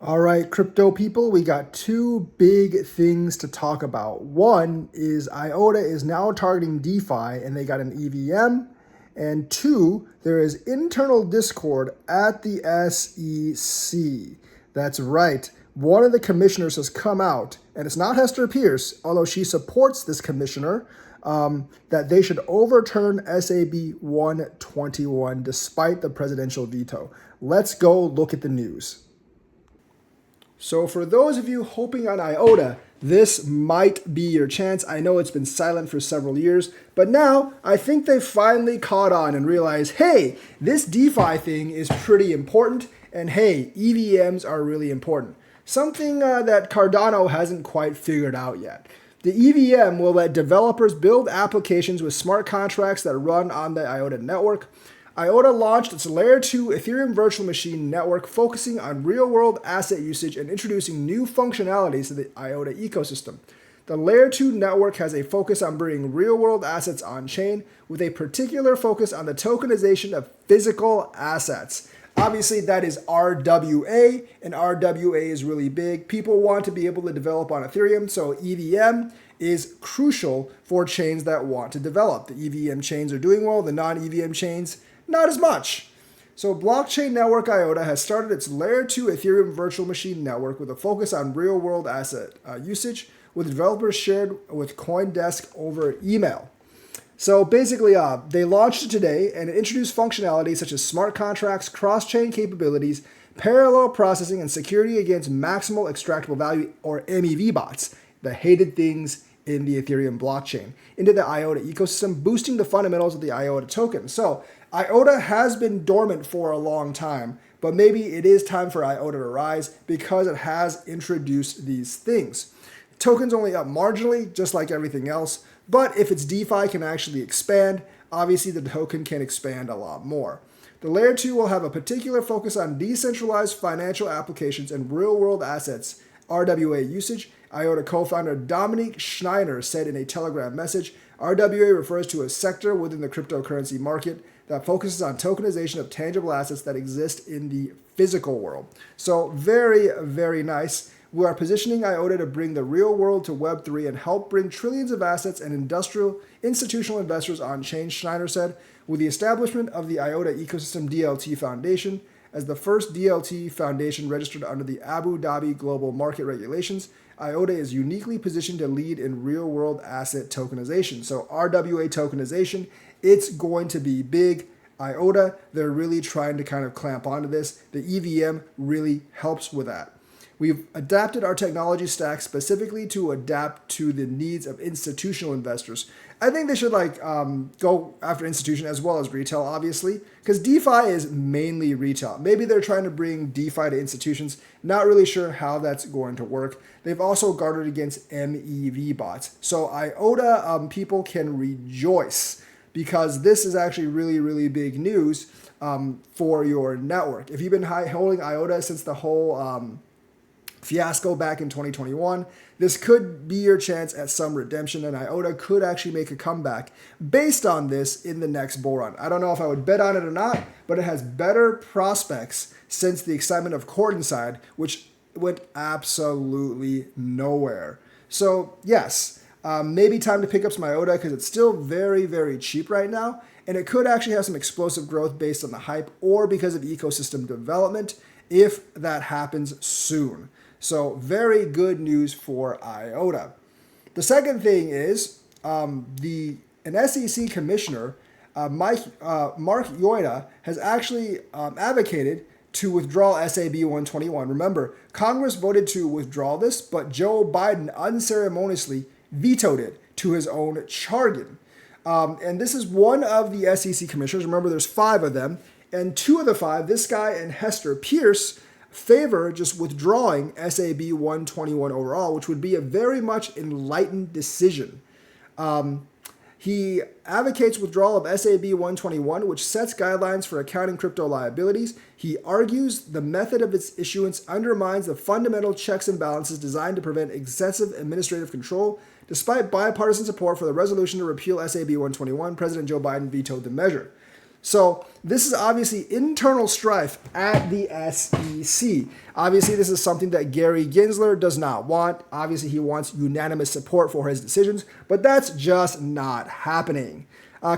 All right, crypto people, we got two big things to talk about. One is IOTA is now targeting DeFi and they got an EVM. And two, there is internal discord at the SEC. That's right. One of the commissioners has come out, and it's not Hester Pierce, although she supports this commissioner, that they should overturn SAB 121 despite the presidential veto. Let's go look at the news. So for those of you hoping on IOTA, this might be your chance. I know it's been silent for several years, but now I think they've finally caught on and realized, hey, this DeFi thing is pretty important, and hey, EVMs are really important. Something that Cardano hasn't quite figured out yet. The EVM will let developers build applications with smart contracts that run on the IOTA network. IOTA launched its Layer 2 Ethereum virtual machine network focusing on real-world asset usage and introducing new functionalities to the IOTA ecosystem. The Layer 2 network has a focus on bringing real-world assets on-chain, with a particular focus on the tokenization of physical assets. Obviously, that is RWA, and RWA is really big. People want to be able to develop on Ethereum, so EVM is crucial for chains that want to develop. The EVM chains are doing well, the non-EVM chains not as much. So Blockchain Network IOTA has started its Layer 2 Ethereum virtual machine network with a focus on real-world asset usage, with developers shared with CoinDesk over email. So basically, they launched it today and it introduced functionalities such as smart contracts, cross-chain capabilities, parallel processing, and security against maximal extractable value, or MEV bots, the hated things in the Ethereum blockchain, into the IOTA ecosystem, boosting the fundamentals of the IOTA token. So IOTA has been dormant for a long time, but maybe it is time for IOTA to rise because it has introduced these things. Token's only up marginally, just like everything else, but if its DeFi can actually expand, obviously the token can expand a lot more. The Layer 2 will have a particular focus on decentralized financial applications and real-world assets, RWA usage. IOTA co-founder Dominique Schneider said in a Telegram message, RWA refers to a sector within the cryptocurrency market that focuses on tokenization of tangible assets that exist in the physical world. So very, very nice. We are positioning IOTA to bring the real world to Web3 and help bring trillions of assets and institutional investors on chain, Schneider said, with the establishment of the IOTA Ecosystem DLT Foundation as the first DLT foundation registered under the Abu Dhabi Global Market Regulations. IOTA is uniquely positioned to lead in real-world asset tokenization. So RWA tokenization, it's going to be big. IOTA, they're really trying to kind of clamp onto this. The EVM really helps with that. We've adapted our technology stack specifically to adapt to the needs of institutional investors. I think they should go after institution as well as retail, obviously, because DeFi is mainly retail. Maybe they're trying to bring DeFi to institutions. Not really sure how that's going to work. They've also guarded against MEV bots. So IOTA people can rejoice because this is actually really, really big news for your network. If you've been holding IOTA since the whole fiasco back in 2021, this could be your chance at some redemption, and IOTA could actually make a comeback based on this in the next bull run. I don't know if I would bet on it or not, but it has better prospects since the excitement of Courtenside, which went absolutely nowhere. So yes, maybe time to pick up some IOTA because it's still very, very cheap right now, and it could actually have some explosive growth based on the hype or because of ecosystem development if that happens soon. So very good news for IOTA. The second thing is an SEC commissioner, Mark IOTA, has actually advocated to withdraw SAB 121. Remember, Congress voted to withdraw this, but Joe Biden unceremoniously vetoed it to his own jargon. And this is one of the SEC commissioners. Remember, there's 5 of them. And 2 of the 5, this guy and Hester Pierce, favor just withdrawing SAB 121 overall, which would be a very much enlightened decision. He advocates withdrawal of SAB 121, which sets guidelines for accounting crypto liabilities. He argues the method of its issuance undermines the fundamental checks and balances designed to prevent excessive administrative control. Despite bipartisan support for the resolution to repeal SAB 121, President Joe Biden vetoed the measure. So this is obviously internal strife at the SEC. Obviously, this is something that Gary Gensler does not want. Obviously, he wants unanimous support for his decisions, but that's just not happening.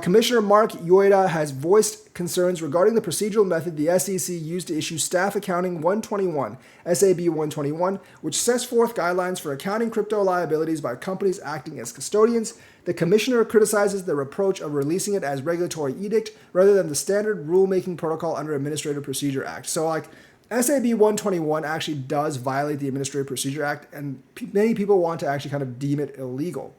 Commissioner Mark IOTA has voiced concerns regarding the procedural method the SEC used to issue Staff Accounting 121, SAB 121, which sets forth guidelines for accounting crypto liabilities by companies acting as custodians. The commissioner criticizes the approach of releasing it as regulatory edict rather than the standard rulemaking protocol under Administrative Procedure Act. So, like, SAB 121 actually does violate the Administrative Procedure Act, and many people want to actually kind of deem it illegal.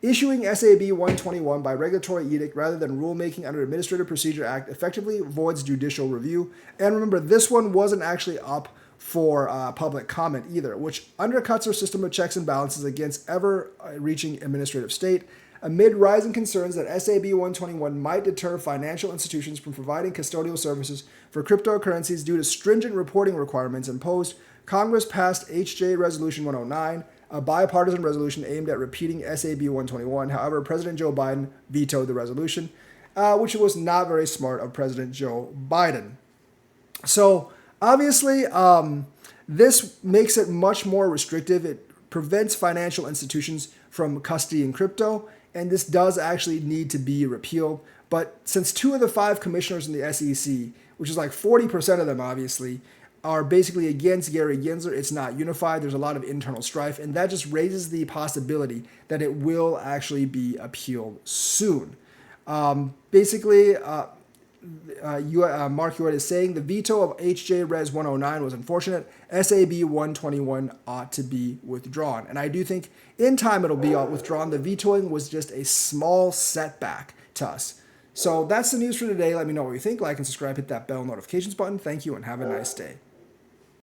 Issuing SAB 121 by regulatory edict rather than rulemaking under Administrative Procedure Act effectively avoids judicial review. And remember, this one wasn't actually up for public comment either, which undercuts our system of checks and balances against ever-reaching administrative state. Amid rising concerns that SAB 121 might deter financial institutions from providing custodial services for cryptocurrencies due to stringent reporting requirements imposed, Congress passed HJ Resolution 109, a bipartisan resolution aimed at repeating SAB 121. However, President Joe Biden vetoed the resolution, which was not very smart of President Joe Biden. So, obviously, this makes it much more restrictive. It prevents financial institutions from custodying crypto, and this does actually need to be repealed. But since 2 of the 5 commissioners in the SEC, which is like 40% of them, obviously, are basically against Gary Gensler, it's not unified. There's a lot of internal strife, and that just raises the possibility that it will actually be appealed soon. Mark IOTA is saying the veto of HJ Res 109 was unfortunate. SAB 121 ought to be withdrawn. And I do think in time it'll be withdrawn. The vetoing was just a small setback to us. So that's the news for today. Let me know what you think. Like and subscribe. Hit that bell notifications button. Thank you and have a nice day.